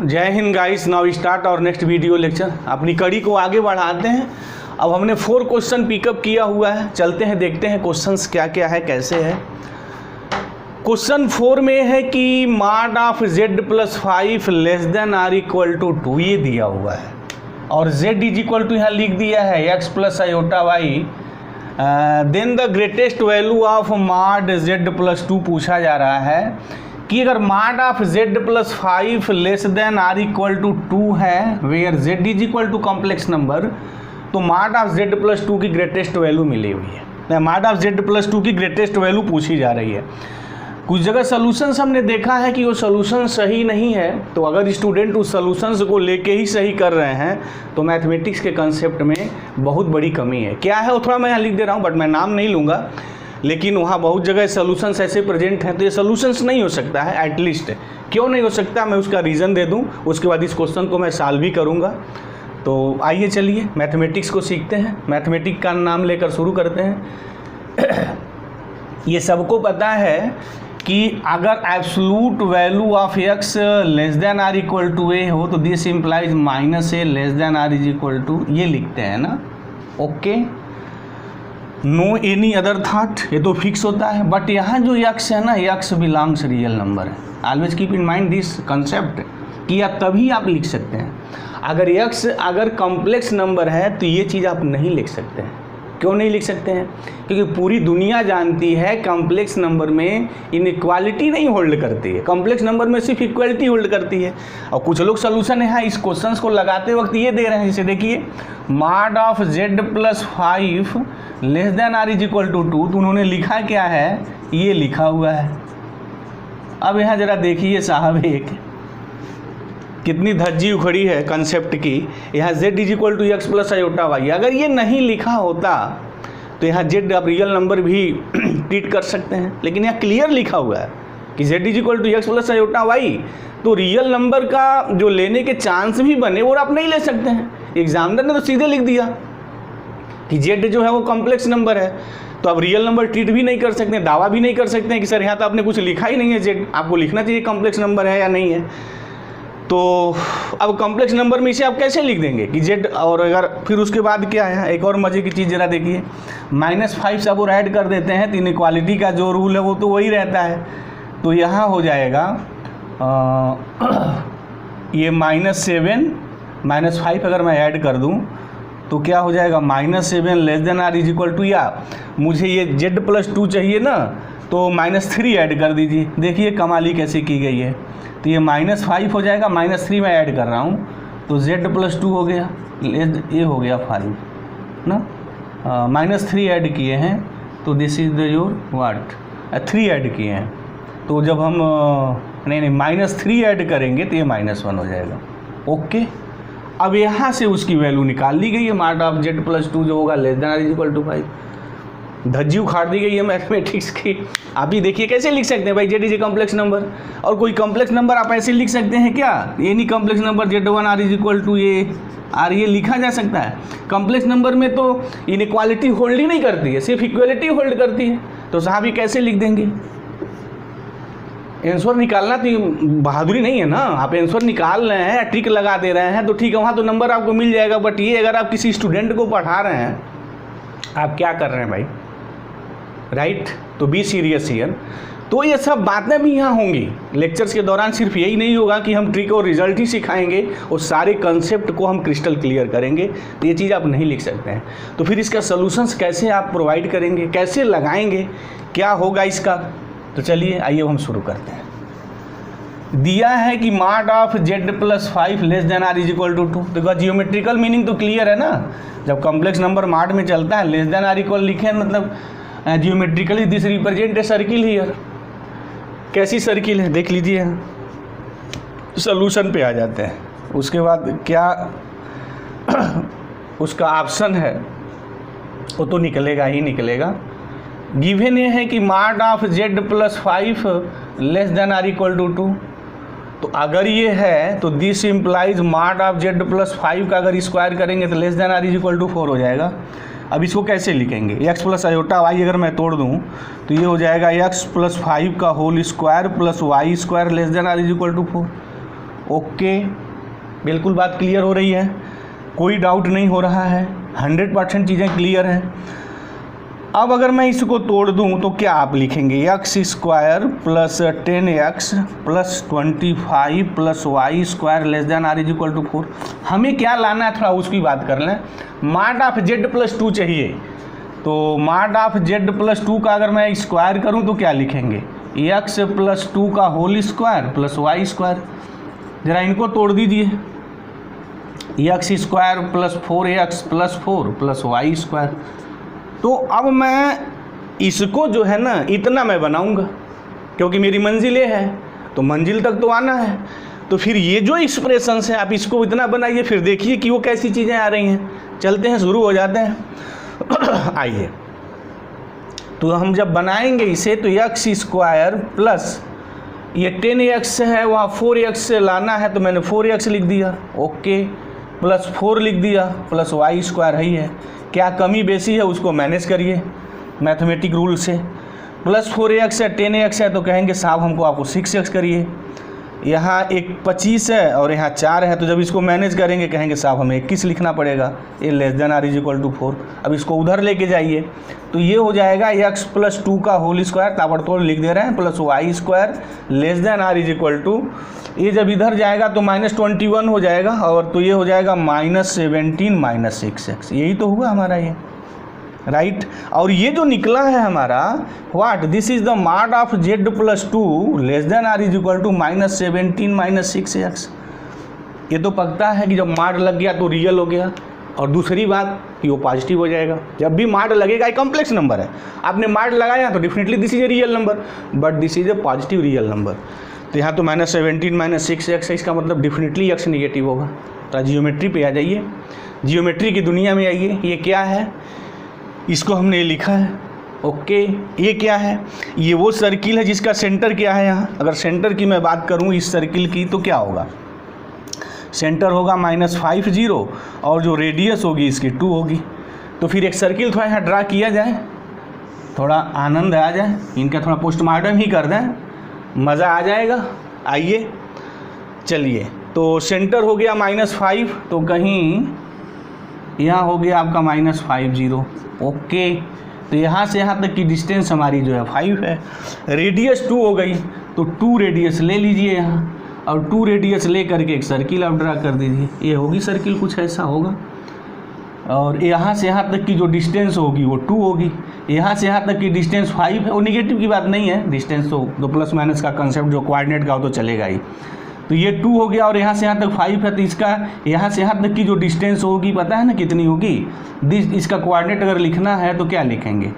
जय Hind guys, now start और next video lecture. अपनी कड़ी को आगे बढ़ाते हैं। अब हमने 4 क्वेश्चन पिकअप किया हुआ है, चलते हैं देखते हैं क्वेश्चंस क्या क्या है, कैसे है। क्वेश्चन 4 में है कि mod of z plus 5 less than or equal to 2 ये दिया हुआ है और z इज इक्वल टू यहाँ लिख दिया है x plus iota y. Then the greatest value of mod z plus 2 पूछा जा रहा है कि अगर mod of z plus 5 less than or equal to 2 है where z is equal to complex number, तो मॉड ऑफ z प्लस 2 की greatest value मिली हुई है। मॉड ऑफ z प्लस 2 की ग्रेटेस्ट वैल्यू पूछी जा रही है। कुछ जगह सॉल्यूशंस हमने देखा है कि वो सॉल्यूशन सही नहीं है, तो अगर स्टूडेंट उस सॉल्यूशंस को लेके ही सही कर रहे हैं तो मैथमेटिक्स के कंसेप्ट में बहुत बड़ी कमी है। क्या है वो थोड़ा मैं यहाँ लिख दे रहा हूँ, बट मैं नाम नहीं लूँगा, लेकिन वहाँ बहुत जगह सॉल्यूशंस ऐसे प्रेजेंट हैं तो ये सॉल्यूशंस नहीं हो सकता है। एटलीस्ट क्यों नहीं हो सकता, मैं उसका रीज़न दे दूँ, उसके बाद इस क्वेश्चन को मैं सॉल्व भी करूँगा। तो आइए चलिए मैथमेटिक्स को सीखते हैं, मैथमेटिक्स का नाम लेकर शुरू करते हैं। ये सबको पता है कि अगर absolute value of x less than or equal to a हो तो this implies minus a less than or is equal to, ये लिखते हैं ना। Okay, no any other thought, ये तो फिक्स होता है। बट यहाँ जो x है ना, x बिलोंग्स रियल नंबर है। Always keep in mind this concept कि आप तभी आप लिख सकते हैं। अगर x अगर कॉम्प्लेक्स नंबर है तो ये चीज़ आप नहीं लिख सकते हैं। क्यों नहीं लिख सकते हैं? क्योंकि पूरी दुनिया जानती है कॉम्प्लेक्स नंबर में इनइक्वालिटी नहीं होल्ड करती है, कॉम्प्लेक्स नंबर में सिर्फ इक्वालिटी होल्ड करती है। और कुछ लोग सोल्यूशन है इस क्वेश्चंस को लगाते वक्त ये दे रहे हैं, जैसे देखिए mod of z plus 5 less than or is equal to 2, तो उन्होंने लिखा क्या है, ये लिखा हुआ है। अब यहाँ ज़रा देखिए साहब, एक कितनी धज्जी उखड़ी है कंसेप्ट की। यहाँ z is equal to x plus iota y, अगर ये नहीं लिखा होता तो यहाँ z आप रियल नंबर भी ट्रीट कर सकते हैं, लेकिन यहाँ क्लियर लिखा हुआ है कि z is equal to x plus iota y, तो रियल नंबर का जो लेने के चांस भी बने वो आप नहीं ले सकते हैं। एग्जामिनर ने तो सीधे लिख दिया कि z जो है वो कॉम्प्लेक्स नंबर है, तो आप रियल नंबर ट्रीट भी नहीं कर सकते, दावा भी नहीं कर सकते हैं कि सर यहाँ तो आपने कुछ लिखा ही नहीं है, z आपको लिखना चाहिए कॉम्प्लेक्स नंबर है या नहीं है। तो अब कॉम्प्लेक्स नंबर में इसे आप कैसे लिख देंगे कि z, और अगर फिर उसके बाद क्या है, एक और मज़े की चीज़ जरा देखिए, -5 सब और ऐड कर देते हैं तो इनइक्वालिटी का जो रूल है वो तो वही रहता है। तो यहाँ हो जाएगा ये -7 -5 अगर मैं ऐड कर दूँ तो क्या हो जाएगा, -7 less than or is equal to, या मुझे ये z प्लस 2 चाहिए ना, तो -3 ऐड कर दीजिए। देखिए कमाली कैसे की गई है। तो ये -5 हो जाएगा, -3 में ऐड कर रहा हूँ तो z प्लस 2 हो गया, ये हो गया 5 ना। -3 ऐड किए हैं तो this is the your what, 3 add किए हैं, तो जब हम नहीं -3 ऐड करेंगे तो ये -1 हो जाएगा। ओके, अब यहाँ से उसकी वैल्यू निकाल ली गई है, मॉड ऑफ z प्लस 2 जो होगा less than or is equal to 5। धज्जी उखाड़ दी गई है मैथमेटिक्स की। आप ही देखिए कैसे लिख सकते हैं भाई, z is a complex number, और कोई कॉम्प्लेक्स नंबर आप ऐसे लिख सकते हैं क्या, ये नहीं complex number z1 or is equal to a R, ये लिखा जा सकता है। कॉम्प्लेक्स नंबर में तो इनइक्वालिटी होल्ड ही नहीं करती है, सिर्फ इक्वलिटी होल्ड करती है, तो साहब ये कैसे लिख देंगे। आंसर निकालना तो बहादुरी नहीं है ना, आप आंसर निकाल रहे हैं, ट्रिक लगा दे रहे हैं तो ठीक है, वहाँ तो नंबर आपको मिल जाएगा। बट ये अगर आप किसी स्टूडेंट को पढ़ा रहे हैं, आप क्या कर रहे हैं भाई, राइट? तो बी सीरियस हियर। तो ये सब बातें भी यहाँ होंगी लेक्चर्स के दौरान। सिर्फ यही नहीं होगा कि हम ट्रिक और रिजल्ट ही सिखाएंगे, और सारे कंसेप्ट को हम क्रिस्टल क्लियर करेंगे, तो ये चीज़ आप नहीं लिख सकते हैं। तो फिर इसका सॉल्यूशंस कैसे आप प्रोवाइड करेंगे, कैसे लगाएंगे, क्या होगा इसका। तो चलिए आइए हम शुरू करते हैं। दिया है कि mod of z plus 5 less than or is equal to 2, तो जियोमेट्रिकल मीनिंग तो क्लियर है ना। जब कॉम्प्लेक्स नंबर मॉड में चलता है, लेस देन आर इक्वल लिखे मतलब geometrically this represent a circle here. कैसी सर्किल है देख लीजिए, सॉल्यूशन पे आ जाते हैं। उसके बाद क्या उसका ऑप्शन है वो तो निकलेगा ही निकलेगा। गिवन ये है कि mod of z plus 5 less than or equal to 2, तो अगर ये है तो this implies mod of z plus 5 का अगर स्क्वायर करेंगे तो less than or is equal to 4 हो जाएगा। अब इसको कैसे लिखेंगे, x प्लस आयोटा वाई अगर मैं तोड़ दूँ तो ये हो जाएगा x प्लस 5 का whole square plus y square less than or is equal to 4। Okay, बिल्कुल बात क्लियर हो रही है, कोई डाउट नहीं हो रहा है, 100% चीज़ें क्लियर हैं। अब अगर मैं इसको तोड़ दूं तो क्या आप लिखेंगे, x square plus 10x plus 25 plus y square less than or is equal to 4। हमें क्या लाना है, थोड़ा उसकी बात कर लें। माड ऑफ जेड प्लस 2 चाहिए, तो माड ऑफ जेड प्लस 2 का अगर मैं स्क्वायर करूं तो क्या लिखेंगे, एक्स प्लस 2 का whole square plus y square. ज़रा इनको तोड़ दीजिए, x square plus 4x plus 4 plus y square. तो अब मैं इसको जो है ना इतना मैं बनाऊंगा, क्योंकि मेरी मंजिल ये है तो मंजिल तक तो आना है। तो फिर ये जो एक्सप्रेशंस है आप इसको इतना बनाइए, फिर देखिए कि वो कैसी चीज़ें आ रही हैं। चलते हैं, शुरू हो जाते हैं। आइए, तो हम जब बनाएंगे इसे तो एक्स स्क्वायर प्लस ये 10x है, वहाँ 4x से लाना है तो मैंने 4x लिख दिया, ओके, प्लस 4 लिख दिया प्लस वाई स्क्वायर है। क्या कमी बेसी है उसको मैनेज करिए मैथमेटिक रूल से। प्लस 4x है, 10x है तो कहेंगे साहब हमको आपको 6x करिए। यहाँ एक 25 है और यहाँ 4 है, तो जब इसको मैनेज करेंगे कहेंगे साहब हमें 21 लिखना पड़ेगा, ये less than or is equal to 4। अब इसको उधर लेके जाइए तो ये हो जाएगा x प्लस 2 का होल स्क्वायर, ताबड़तोड़ लिख दे रहे हैं, plus y square less than or is equal to, ये जब इधर जाएगा तो -21 हो जाएगा, और तो ये हो जाएगा -17 6x। यही तो हुआ हमारा ये, राइट। और ये जो निकला है हमारा what, this is the mod of z plus 2 less than or is equal to -17 6x। ये तो पक्का है कि जब माड लग गया तो रियल हो गया, और दूसरी बात कि वो पॉजिटिव हो जाएगा। जब भी माड लगेगा, एक कॉम्प्लेक्स नंबर है, आपने माड लगाया तो definitely this is a real number, but this is a positive real number. तो यहाँ तो -17 6x है, इसका मतलब डेफिनेटली x निगेटिव होगा। तो जियोमेट्री पे आ जाइए, जियोमेट्री की दुनिया में आइए। ये क्या है, इसको हमने लिखा है, ओके। ये क्या है, ये वो सर्किल है जिसका सेंटर क्या है यहाँ। अगर सेंटर की मैं बात करूँ इस सर्किल की तो क्या होगा, सेंटर होगा -5 0 और जो रेडियस होगी इसकी 2 होगी। तो फिर एक सर्किल थोड़ा यहाँ ड्रा किया जाए, थोड़ा आनंद आ जाए, इनका थोड़ा पोस्टमार्टम ही कर दें, मज़ा आ जाएगा। आइए चलिए, तो सेंटर हो गया -5, तो कहीं यहाँ हो गया आपका -5 0, ओके। तो यहाँ से यहाँ तक की डिस्टेंस हमारी जो है 5 है, रेडियस 2 हो गई, तो 2 रेडियस ले लीजिए यहाँ, और 2 रेडियस ले करके एक सर्किल आप ड्रा कर दीजिए। ये होगी सर्किल, कुछ ऐसा होगा। और यहाँ से यहाँ तक की जो डिस्टेंस होगी वो 2 होगी, यहाँ से यहाँ तक की डिस्टेंस 5 है। वो निगेटिव की बात नहीं है, डिस्टेंस तो प्लस माइनस का कंसेप्ट जो कोऑर्डिनेट का हो तो चलेगा ही। तो ये 2 हो गया और यहाँ से यहाँ तक 5 है, तो इसका यहाँ से यहाँ तक की जो डिस्टेंस होगी पता है ना कितनी होगी। इसका कोऑर्डिनेट अगर लिखना है तो क्या लिखेंगे,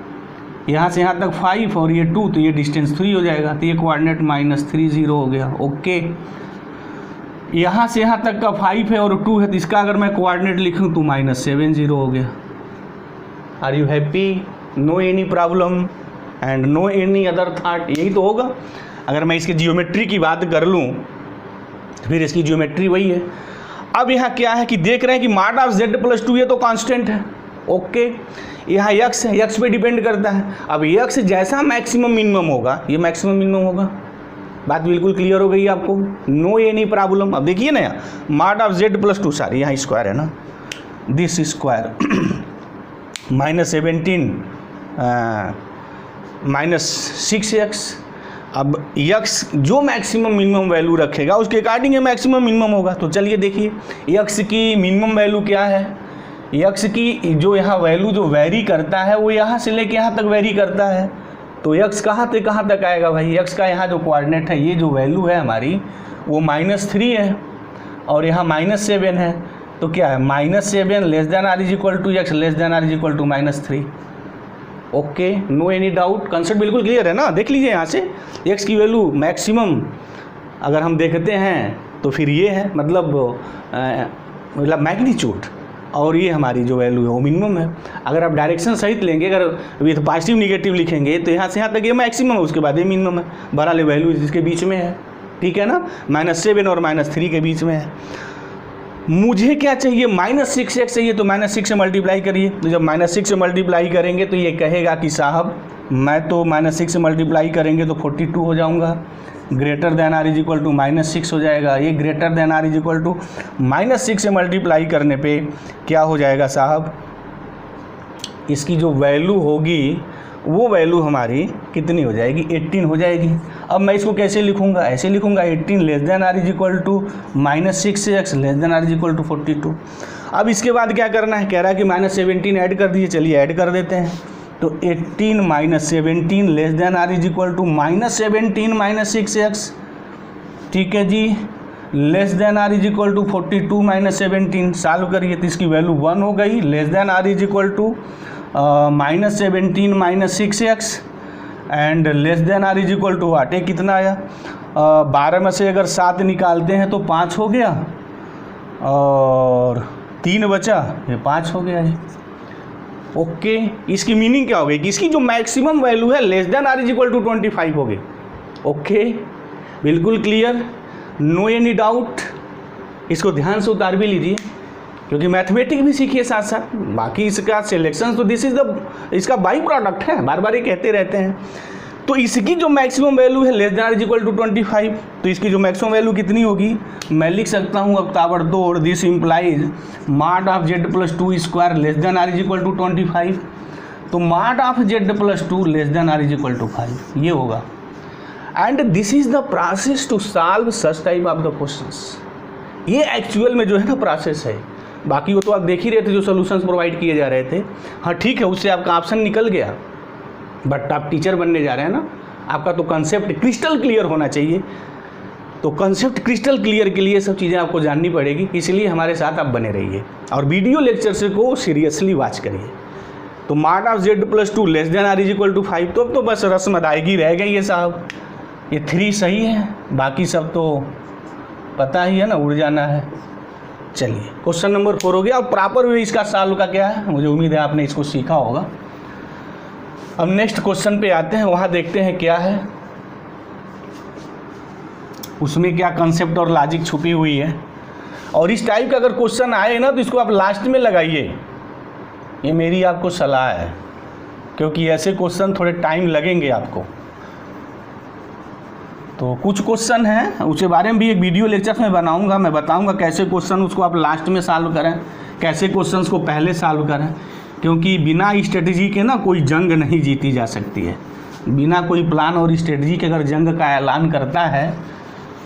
यहाँ से यहाँ तक 5 और ये 2, तो ये डिस्टेंस 3 हो जाएगा, तो ये कोऑर्डिनेट -3 0 हो गया, ओके। यहाँ से यहाँ तक का 5 है और 2 है, तो इसका अगर मैं कोऑर्डिनेट लिखूँ तो -7 0 हो गया। Are you happy, no any problem and no any other thought, यही तो होगा। अगर मैं इसकी जियोमेट्री की बात कर लूँ फिर इसकी जियोमेट्री वही है। अब यहाँ क्या है कि देख रहे हैं कि माड ऑफ जेड प्लस 2 ये तो कांस्टेंट है, ओके। यहाँ x है, x पे डिपेंड करता है। अब x जैसा मैक्सिमम मिनिमम होगा ये मैक्सिमम मिनिमम होगा। बात बिल्कुल क्लियर हो गई आपको, नो एनी प्रॉब्लम। अब देखिए ना, माड ऑफ जेड प्लस 2, सारी यहाँ स्क्वायर है ना, दिस स्क्वायर -17 -6x। अब x जो मैक्सिमम मिनिमम वैल्यू रखेगा उसके अकॉर्डिंग मैक्सिमम मिनिमम होगा। तो चलिए देखिए x की मिनिमम वैल्यू क्या है, x की जो यहाँ वैल्यू जो वेरी करता है वो यहाँ से लेके यहाँ तक वेरी करता है। तो x कहाँ से कहाँ तक आएगा भाई, x का यहाँ जो कोऑर्डिनेट है, ये जो वैल्यू है हमारी वो -3 है और यहाँ -7 है। तो क्या है, -7 less than or is equal to x less than or is equal to -3, okay. No any doubt, concept बिल्कुल क्लियर है ना। देख लीजिए यहाँ से x की वैल्यू मैक्सिमम अगर हम देखते हैं तो फिर ये है, मतलब मैग्नीट्यूड, और ये हमारी जो वैल्यू है वो मिनिमम है। अगर आप डायरेक्शन सहित लेंगे, अगर विथ पॉजिटिव निगेटिव लिखेंगे तो यहाँ से यहाँ तक ये मैक्सिमम है, उसके बाद ये मिनिमम है, बहरहाल वैल्यू जिसके बीच में है, ठीक है ना, -7 और -3 के बीच में है। मुझे क्या चाहिए, -6x चाहिए, तो -6 से मल्टीप्लाई करिए। तो जब -6 से मल्टीप्लाई करेंगे तो ये कहेगा कि साहब मैं तो -6 से मल्टीप्लाई करेंगे तो 42 हो जाऊंगा। Greater than or is equal to -6 हो जाएगा। ये greater than or is equal to -6 से मल्टीप्लाई करने पे क्या हो जाएगा साहब, इसकी जो वैल्यू होगी वो वैल्यू हमारी कितनी हो जाएगी, 18 हो जाएगी। अब मैं इसको कैसे लिखूंगा, ऐसे लिखूंगा 18 less than or is equal to -6x less than or is equal to 42। अब इसके बाद क्या करना है, कह रहा है कि -17 ऐड कर दीजिए, चलिए ऐड कर देते हैं। तो 18 - 17 less than or is equal to -17 - 6x, ठीक है जी, less than or is equal to 42 - 17। Solve करिए तो इसकी वैल्यू 1 हो गई। Less than or is equal to -17 - 6x and less than or is equal to what, कितना आया, 12 में से अगर 7 निकालते हैं तो 5 हो गया और 3 बचा, ये 5 हो गया जी। ओके, इसकी मीनिंग क्या हो गई कि इसकी जो मैक्सिमम वैल्यू है less than or is equal to 25 हो गई। ओके, बिल्कुल क्लियर, नो एनी डाउट। इसको ध्यान से उतार भी लीजिए क्योंकि मैथमेटिक्स भी सीखिए साथ साथ, बाकी इसका सिलेक्शन तो दिस इज द इसका बाई प्रोडक्ट है, बार बार ये कहते रहते हैं। तो इसकी जो मैक्सिमम वैल्यू है less than or is equal to 25, तो इसकी जो मैक्सिमम वैल्यू कितनी होगी, मैं लिख सकता हूँ अब ताबड़तोड़, this implies mod of z+2 square less than or is equal to 25। तो mod of z+2 less than or is equal to 5 ये होगा। And this is the process to solve such type of the questions. ये actual में जो है ना process है, बाकी वो तो आप देख ही रहे थे जो सॉल्यूशंस प्रोवाइड किए जा रहे थे। हाँ ठीक है, उससे आपका ऑप्शन निकल गया, बट आप टीचर बनने जा रहे हैं ना, आपका तो कंसेप्ट क्रिस्टल क्लियर होना चाहिए। तो कंसेप्ट क्रिस्टल क्लियर के लिए सब चीज़ें आपको जाननी पड़ेगी, इसलिए हमारे साथ आप बने रहिए और वीडियो लेक्चर से को सीरियसली वॉच करिए। तो mod of z+2 less than or is equal to 5, तो अब तो बस रस्म अदायगी रह गई है साहब। ये 3 सही है, बाकी सब तो पता ही है ना, उड़ जाना है। चलिए क्वेश्चन नंबर 4 हो गया। और प्रॉपर वे इसका सॉल्व का क्या है, मुझे उम्मीद है आपने इसको सीखा होगा। अब नेक्स्ट क्वेश्चन पे आते हैं, वहाँ देखते हैं क्या है, उसमें क्या कंसेप्ट और लॉजिक छुपी हुई है। और इस टाइप का अगर क्वेश्चन आए ना तो इसको आप लास्ट में लगाइए, ये मेरी आपको सलाह है, क्योंकि ऐसे क्वेश्चन थोड़े टाइम लगेंगे आपको। तो कुछ क्वेश्चन हैं, उसके बारे में भी एक वीडियो लेक्चर में बनाऊंगा, मैं बताऊंगा कैसे क्वेश्चन उसको आप लास्ट में सॉल्व करें, कैसे क्वेश्चंस को पहले सॉल्व करें, क्योंकि बिना स्ट्रेटजी के ना कोई जंग नहीं जीती जा सकती है। बिना कोई प्लान और स्ट्रेटजी के अगर जंग का ऐलान करता है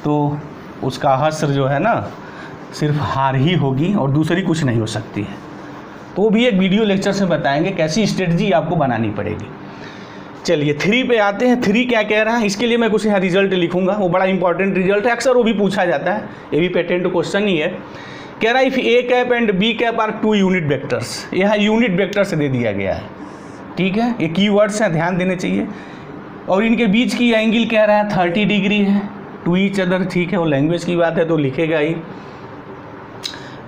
तो उसका हश्र जो है ना सिर्फ हार ही होगी और दूसरी कुछ नहीं हो सकती है। तो वो भी एक वीडियो लेक्चर से बताएंगे कैसी स्ट्रेटजी आपको बनानी पड़ेगी। चलिए 3 पे आते हैं। 3 क्या कह रहा है, इसके लिए मैं कुछ यहाँ रिजल्ट लिखूंगा, वो बड़ा इंपॉर्टेंट रिजल्ट है, अक्सर वो भी पूछा जाता है, ये भी पेटेंट क्वेश्चन ही है। कह रहा है if A cap and B cap are 2 unit vectors, यहाँ यूनिट वेक्टर से दे दिया गया है, ठीक है, ये कीवर्ड्स हैं, ध्यान देने चाहिए। और इनके बीच की एंगल कह रहा है 30 डिग्री है टू ईच अदर, ठीक है, वो लैंग्वेज की बात है तो लिखेगा ही।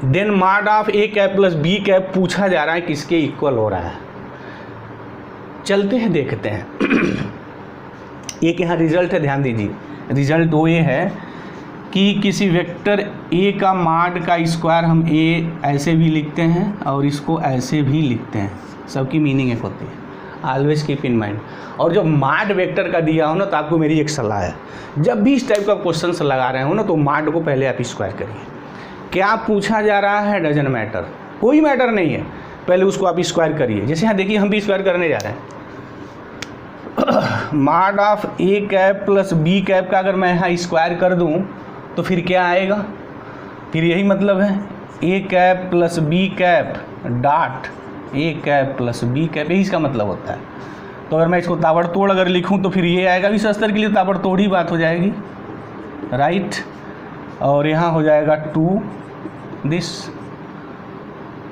Then mod of A cap plus B cap पूछा जा रहा है किसके इक्वल हो रहा है। चलते हैं देखते हैं। एक यहाँ रिजल्ट है, ध्यान दीजिए, रिजल्ट वो ये है कि किसी वेक्टर ए का मॉड का स्क्वायर हम ए ऐसे भी लिखते हैं और इसको ऐसे भी लिखते हैं, सबकी मीनिंग एक होती है, ऑलवेज कीप इन माइंड। और जब मॉड वेक्टर का दिया हो ना तो आपको मेरी एक सलाह है, जब भी इस टाइप का क्वेश्चन लगा रहे हो ना तो मॉड को पहले आप स्क्वायर करिए। क्या पूछा जा रहा है डजन मैटर, कोई मैटर नहीं है, पहले उसको आप स्क्वायर करिए। जैसे यहाँ देखिए हम भी स्क्वायर करने जा रहे हैं। Mod of A cap plus B cap का अगर मैं यहाँ स्क्वायर कर दूँ तो फिर क्या आएगा, फिर यही मतलब है a cap plus B cap dot a cap plus B cap, यही इसका मतलब होता है। तो अगर मैं इसको ताबड़तोड़ अगर लिखूं तो फिर ये आएगा, इस स्तर के लिए ताबड़तोड़ ही बात हो जाएगी, राइट। और यहाँ हो जाएगा 2 दिस,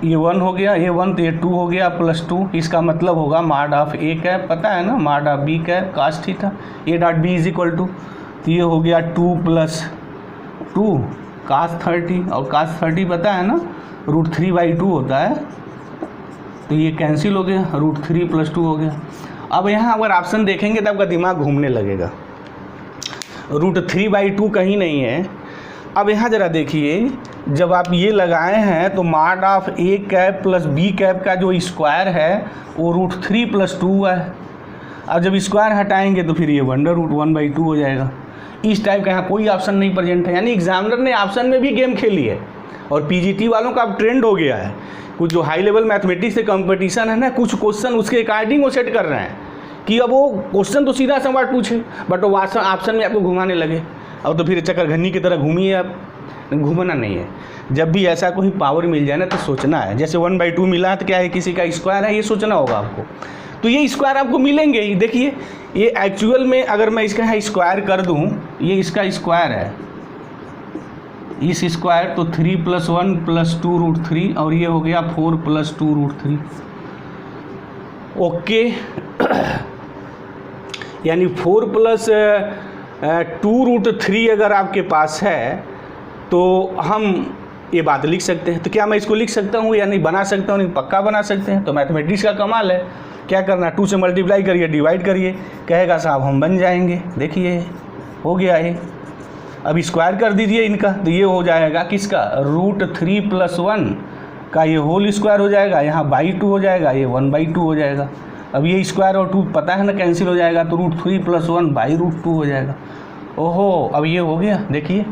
ये 1 हो गया, ये 1 तो ये 2 हो गया प्लस 2, इसका मतलब होगा मॉड ऑफ ए कैप, पता है ना, mod of B cap cos theta A dot B is equal to, तो ये हो गया 2 + 2 कास 30, और कास 30 पता है ना √3/2 होता है, तो ये कैंसिल हो गया, √3 + 2 हो गया। अब यहाँ अगर ऑप्शन देखेंगे तो आपका दिमाग घूमने लगेगा, √3/2 कहीं नहीं है। अब यहाँ ज़रा देखिए, जब आप ये लगाए हैं तो mod of A cap plus B cap का जो स्क्वायर है वो √3 + 2 है। अब जब स्क्वायर हटाएंगे तो फिर ये √1/2 हो जाएगा। इस टाइप का यहाँ कोई ऑप्शन नहीं प्रेजेंट है, यानी एग्जामिनर ने ऑप्शन में भी गेम खेली है। और पीजीटी वालों का अब ट्रेंड हो गया है, कुछ जो हाई लेवल मैथमेटिक्स से कंपटीशन है ना, कुछ क्वेश्चन उसके अकॉर्डिंग वो सेट कर रहे हैं कि अब वो क्वेश्चन तो सीधा सवाल पूछे बट वो ऑप्शन में आपको घुमाने लगे। अब तो फिर चक्करघन्नी की तरह घूमिए आप, घूमना नहीं है। जब भी ऐसा कोई पावर मिल जाए ना तो सोचना है, जैसे 1/2 मिला तो क्या है, किसी का स्क्वायर है, ये सोचना होगा आपको। तो ये स्क्वायर आपको मिलेंगे ही। देखिए ये एक्चुअल में अगर मैं इसका है स्क्वायर कर दूं, ये इसका स्क्वायर है, इस स्क्वायर तो 3 + 1 + 2√3 और ये हो गया 4 + 2√3। ओके यानी 4 + 2√3 अगर आपके पास है तो हम ये बात लिख सकते हैं। तो क्या मैं इसको लिख सकता हूँ या नहीं, बना सकता हूँ, नहीं पक्का बना सकते हैं। तो मैथमेटिक्स का कमाल है, क्या करना, 2 से मल्टीप्लाई करिए, डिवाइड करिए, कहेगा साहब हम बन जाएंगे। देखिए हो गया ये। अब स्क्वायर कर दीजिए इनका, तो ये हो जाएगा किसका, √3 + 1 का ये होल स्क्वायर हो जाएगा, यहाँ /2 हो जाएगा, ये 1/2 हो जाएगा। अब ये स्क्वायर और 2 पता है ना कैंसिल हो जाएगा, तो √3 + 1 /√2 हो जाएगा। ओहो अब ये हो गया। देखिए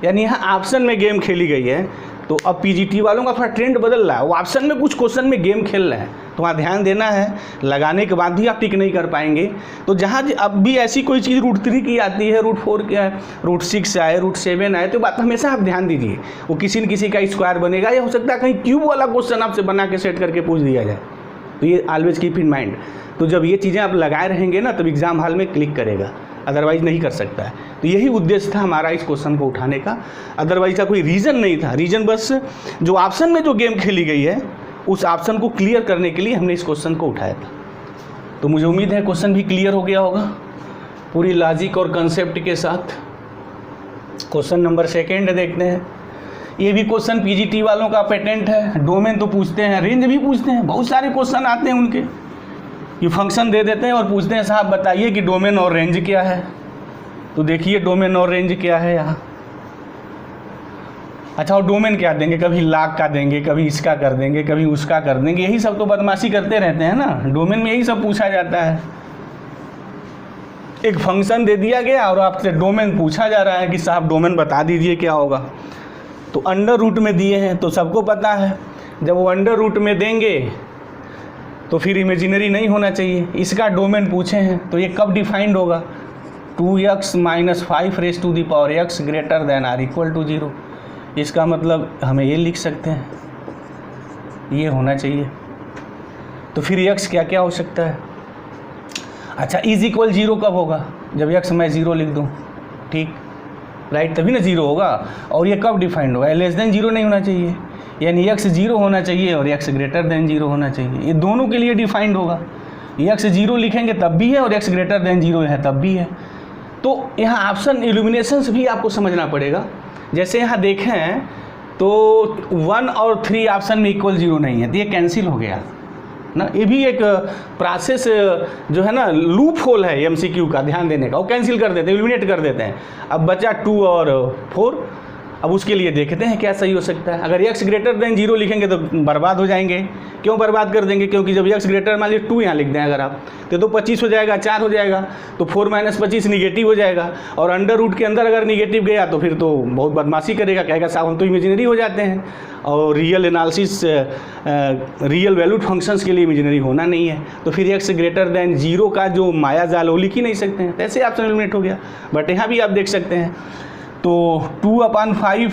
यानी यहाँ ऑप्शन में गेम खेली गई है। तो अब पीजीटी वालों का थोड़ा ट्रेंड बदल रहा है, वो ऑप्शन में कुछ क्वेश्चन में गेम खेल रहे हैं, तो वहाँ ध्यान देना है। लगाने के बाद भी आप टिक नहीं कर पाएंगे। तो जहाँ अब भी ऐसी कोई चीज़ √3 की आती है, √4 की है, √6 आए, √7 आए, तो बात हमेशा आप ध्यान दीजिए, वो किसी न किसी का स्क्वायर बनेगा, या हो सकता है कहीं क्यूब वाला क्वेश्चन आपसे बना के सेट करके पूछ दिया जाए। तो ये ऑलवेज कीप इन माइंड। तो जब ये चीज़ें आप लगाए रहेंगे ना तब एग्ज़ाम हॉल में क्लिक करेगा, अदरवाइज़ नहीं कर सकता है। तो यही उद्देश्य था हमारा इस क्वेश्चन को उठाने का, अदरवाइज का कोई रीज़न नहीं था। रीज़न बस जो ऑप्शन में जो गेम खेली गई है उस ऑप्शन को क्लियर करने के लिए हमने इस क्वेश्चन को उठाया था। तो मुझे उम्मीद है क्वेश्चन भी क्लियर हो गया होगा पूरी लॉजिक और कंसेप्ट के साथ। क्वेश्चन नंबर 2 देखते हैं। ये भी क्वेश्चन पीजीटी वालों का पेटेंट है। डोमेन तो पूछते हैं, रेंज भी पूछते हैं, बहुत सारे क्वेश्चन आते हैं उनके कि फंक्शन दे देते हैं और पूछते हैं साहब बताइए कि डोमेन और रेंज क्या है। तो देखिए डोमेन और रेंज क्या है यहाँ। अच्छा और डोमेन क्या देंगे, कभी लाख का देंगे, कभी इसका कर देंगे, कभी उसका कर देंगे, यही सब तो बदमाशी करते रहते हैं ना। डोमेन में यही सब पूछा जाता है। एक फंक्शन दे दिया गया और आपसे डोमेन पूछा जा रहा है कि साहब डोमेन बता दीजिए क्या होगा। तो अंडर रूट में दिए हैं तो सबको पता है, जब वो अंडर रूट में देंगे तो फिर इमेजिनरी नहीं होना चाहिए। इसका डोमेन पूछे हैं तो ये कब डिफाइंड होगा, 2x - 5 raised to the power x greater than or equal to 0। इसका मतलब हमें ये लिख सकते हैं, ये होना चाहिए। तो फिर x क्या क्या हो सकता है। अच्छा = 0 कब होगा, जब x मैं 0 लिख दूँ, ठीक राइट, तभी ना 0 होगा। और ये कब डिफाइंड होगा, <0 नहीं होना चाहिए, यानी x 0 होना चाहिए और x greater than 0 होना चाहिए। ये दोनों के लिए डिफाइंड होगा। x 0 लिखेंगे तब भी है और x greater than 0 है तब भी है। तो यहाँ ऑप्शन इल्यूमिनेशंस भी आपको समझना पड़ेगा। जैसे यहाँ देखें तो 1 और 3 ऑप्शन में =0 नहीं है, तो ये कैंसिल हो गया ना। ये भी एक प्रोसेस जो है ना, लूप होल है MCQ का, ध्यान देने का। वो कैंसिल कर देते हैं, इल्यूमिनेट कर देते हैं। अब बचा 2 और 4। अब उसके लिए देखते हैं क्या सही हो सकता है। अगर x greater than 0 लिखेंगे तो बर्बाद हो जाएंगे। क्यों बर्बाद कर देंगे, क्योंकि जब x greater मान लीजिए 2 यहाँ लिख दें अगर आप, तो 25 हो जाएगा, 4 हो जाएगा, तो 4 - 25 निगेटिव हो जाएगा। और अंडर रूट के अंदर अगर निगेटिव गया तो फिर तो बहुत बदमाशी करेगा, कहेगा साहब हम तो इमेजिनरी हो जाते हैं। और real analysis real valued functions के लिए इमेजिनरी होना नहीं है। तो फिर x greater than 0 का जो माया जाल वो लिख ही नहीं सकते हैं, ऐसे ऑप्शन एलिमिनेट हो गया। बट यहाँ भी आप देख सकते हैं तो 2/5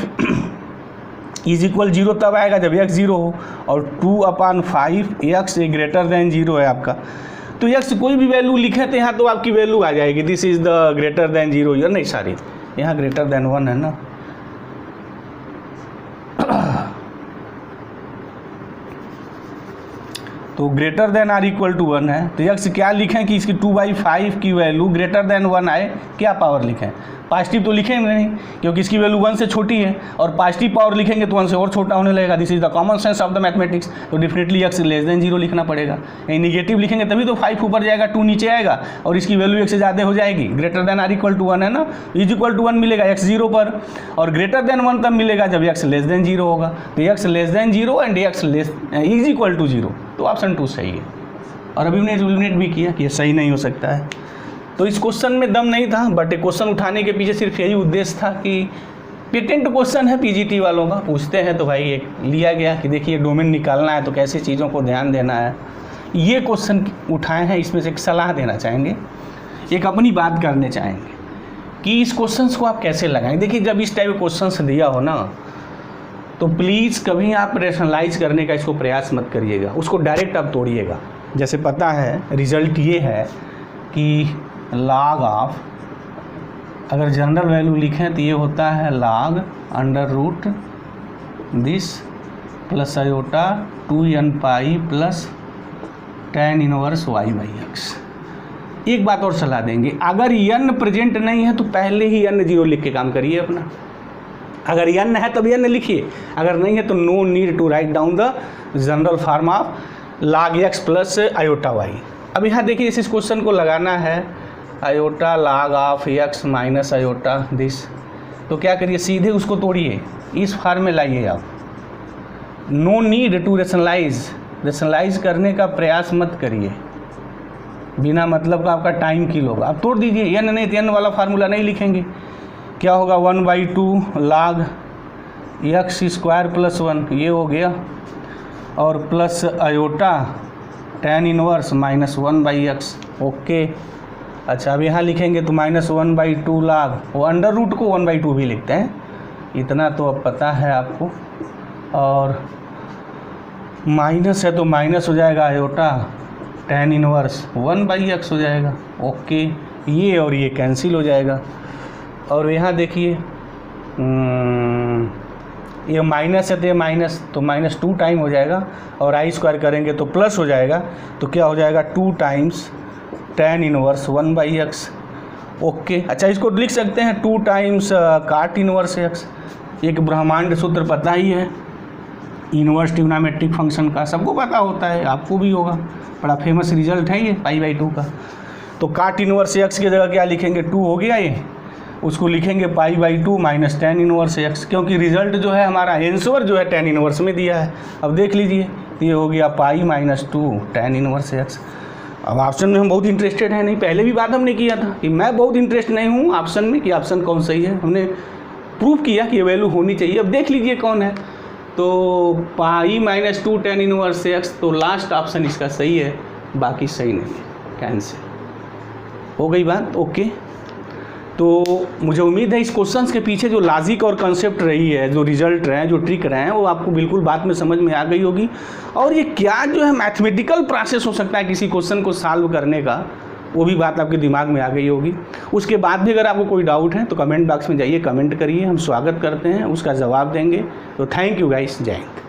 = 0 तब आएगा जब x 0 हो, और 2/5 x greater than 0 है आपका। तो x कोई भी वैल्यू लिखें तो यहाँ तो आपकी वैल्यू आ जाएगी, this is the greater than 0 या नहीं, सारी यहाँ ग्रेटर देन 1 है ना। तो greater than or equal to 1 है, तो x क्या लिखें कि इसकी 2/5 की वैल्यू ग्रेटर देन 1 आए, क्या पावर लिखें, पॉजिटिव तो लिखेंगे नहीं क्योंकि इसकी वैल्यू 1 से छोटी है, और पॉजिटिव पावर लिखेंगे तो 1 से और छोटा होने लगेगा। This is the common sense of the mathematics. तो डेफिनेटली x <0 लिखना पड़ेगा। यही निगेटिव लिखेंगे तभी तो 5 ऊपर जाएगा, 2 नीचे आएगा और इसकी वैल्यू 1 से ज़्यादा हो जाएगी। Greater than or equal to 1 है ना, =1 मिलेगा x 0 पर, और ग्रेटर देन 1 तब मिलेगा जब x <0 होगा। तो x <0 एंड x = 0, तो ऑप्शन 2 सही है। और अभी हमने एलिमिनेट भी किया कि ये सही नहीं हो सकता है। तो इस क्वेश्चन में दम नहीं था, बट क्वेश्चन उठाने के पीछे सिर्फ यही उद्देश्य था कि पेटेंट क्वेश्चन है पीजीटी वालों का, पूछते हैं तो भाई एक लिया गया कि देखिए डोमेन निकालना है तो कैसे चीज़ों को ध्यान देना है। ये क्वेश्चन उठाए हैं, इसमें से एक सलाह देना चाहेंगे, एक अपनी बात करने चाहेंगे कि इस क्वेश्चंस को आप कैसे लगाएं। देखिए जब इस टाइप के क्वेश्चंस दिया हो ना, तो प्लीज़ कभी आप रेशनलाइज करने का इसको प्रयास मत करिएगा, उसको डायरेक्ट आप तोड़िएगा। जैसे पता है रिजल्ट ये है कि log ऑफ, अगर जनरल वैल्यू लिखें तो ये होता है log under root this plus iota 2n pi plus tan inverse y by x. एक बात और सलाह देंगे, अगर n प्रेजेंट नहीं है तो पहले ही n जीरो लिख के काम करिए अपना। अगर n है तब n लिखिए, अगर नहीं है तो no need to write down the general form of log x plus iota y। अब यहाँ देखिए इस क्वेश्चन को लगाना है iota log of x minus iota this, तो क्या करिए सीधे उसको तोड़िए, इस फॉर्म में लाइए आप। नो नीड टू रेशनलाइज करने का प्रयास मत करिए, बिना मतलब का आपका टाइम किल होगा। आप तोड़ दीजिए, n नहीं तो n वाला फार्मूला नहीं लिखेंगे, क्या होगा 1/2 log x स्क्वायर प्लस 1 ये हो गया, और plus iota tan inverse minus 1/x। Okay, अच्छा अब यहाँ लिखेंगे तो माइनस 1/2 log, वो अंडर रूट को 1/2 भी लिखते हैं, इतना तो अब पता है आपको, और माइनस है तो माइनस हो जाएगा आयोटा tan इनवर्स 1/x हो जाएगा। ओके, ये और ये कैंसिल हो जाएगा, और यहाँ देखिए ये माइनस है तो ये माइनस, तो माइनस 2 टाइम हो जाएगा, और आई स्क्वायर करेंगे तो प्लस हो जाएगा, तो क्या हो जाएगा 2 times tan inverse 1/x। Okay, अच्छा इसको लिख सकते हैं 2 टाइम्स काट इनवर्स x। एक ब्रह्मांड सूत्र पता ही है इनवर्स ट्रिग्नोमेट्रिक फंक्शन का, सबको पता होता है, आपको भी होगा, बड़ा फेमस रिजल्ट है ये π/2 का। तो काट इनवर्स x की जगह क्या लिखेंगे 2 हो गया ये, उसको लिखेंगे π/2 माइनस tan इनवर्स x, क्योंकि रिजल्ट जो है हमारा आंसर जो है tan इनवर्स में दिया है। अब देख लीजिए ये हो गया π-2 tan इनवर्स x। अब ऑप्शन में हम बहुत इंटरेस्टेड हैं नहीं, पहले भी बात हमने किया था कि मैं बहुत इंटरेस्ट नहीं हूँ ऑप्शन में कि ऑप्शन कौन सही है, हमने प्रूव किया कि ये वैल्यू होनी चाहिए। अब देख लीजिए कौन है, तो π-2 tan इनवर्स x, तो लास्ट ऑप्शन इसका सही है, बाकी सही नहीं है, कैंसिल हो गई बात। ओके, तो मुझे उम्मीद है इस क्वेश्चंस के पीछे जो लॉजिक और कंसेप्ट रही है, जो रिजल्ट रहे हैं, जो ट्रिक रहे हैं, वो आपको बिल्कुल बात में समझ में आ गई होगी। और ये क्या जो है मैथमेटिकल प्रोसेस हो सकता है किसी क्वेश्चन को सॉल्व करने का, वो भी बात आपके दिमाग में आ गई होगी। उसके बाद भी अगर आपको कोई डाउट है तो कमेंट बॉक्स में जाइए, कमेंट करिए, हम स्वागत करते हैं, उसका जवाब देंगे। तो थैंक यू गाइस, जय हिंद।